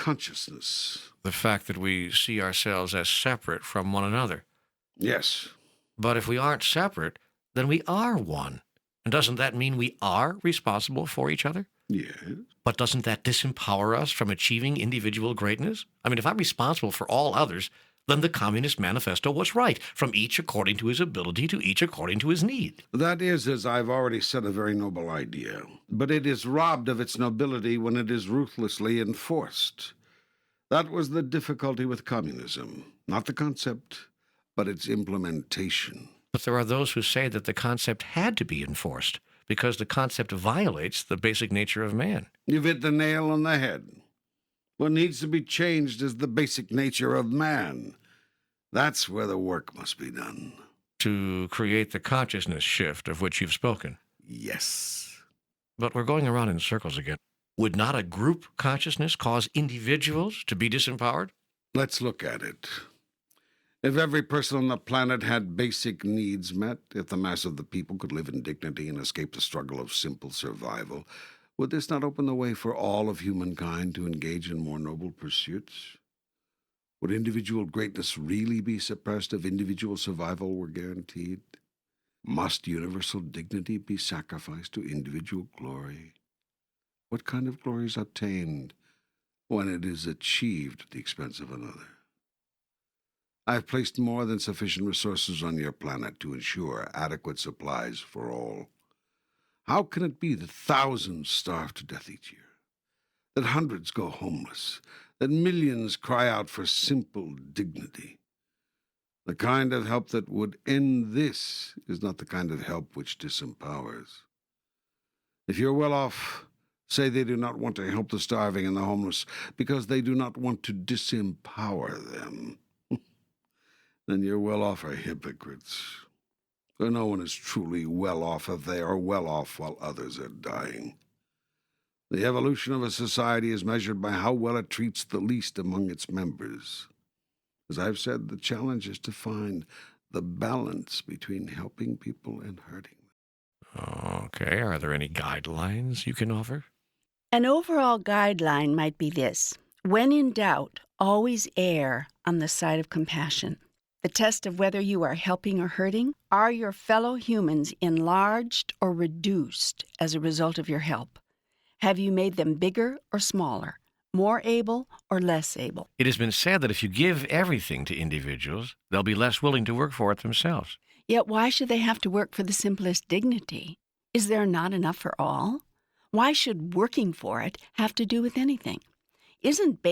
consciousness. The fact that we see ourselves as separate from one another. Yes. But if we aren't separate, then we are one. And doesn't that mean we are responsible for each other? Yes. But doesn't that disempower us from achieving individual greatness? I mean, if I'm responsible for all others, then the Communist Manifesto was right, from each according to his ability to each according to his need. That is, as I've already said, a very noble idea. But it is robbed of its nobility when it is ruthlessly enforced. That was the difficulty with communism. Not the concept, but its implementation. But there are those who say that the concept had to be enforced because the concept violates the basic nature of man. You've hit the nail on the head. What needs to be changed is the basic nature of man. That's where the work must be done. To create the consciousness shift of which you've spoken. Yes. But we're going around in circles again. Would not a group consciousness cause individuals to be disempowered? Let's look at it. If every person on the planet had basic needs met, if the mass of the people could live in dignity and escape the struggle of simple survival, would this not open the way for all of humankind to engage in more noble pursuits? Would individual greatness really be suppressed if individual survival were guaranteed? Must universal dignity be sacrificed to individual glory? What kind of glory is obtained when it is achieved at the expense of another? I've placed more than sufficient resources on your planet to ensure adequate supplies for all. How can it be that thousands starve to death each year, that hundreds go homeless, that millions cry out for simple dignity? The kind of help that would end this is not the kind of help which disempowers. If you're well off, say they do not want to help the starving and the homeless because they do not want to disempower them. Then your well-off are hypocrites. For no one is truly well-off if they are well-off while others are dying. The evolution of a society is measured by how well it treats the least among its members. As I've said, the challenge is to find the balance between helping people and hurting them. Okay, are there any guidelines you can offer? An overall guideline might be this: when in doubt, always err on the side of compassion. The test of whether you are helping or hurting: are your fellow humans enlarged or reduced as a result of your help? Have you made them bigger or smaller, more able or less able? It has been said that if you give everything to individuals, they'll be less willing to work for it themselves. Yet why should they have to work for the simplest dignity? Is there not enough for all? Why should working for it have to do with anything? Isn't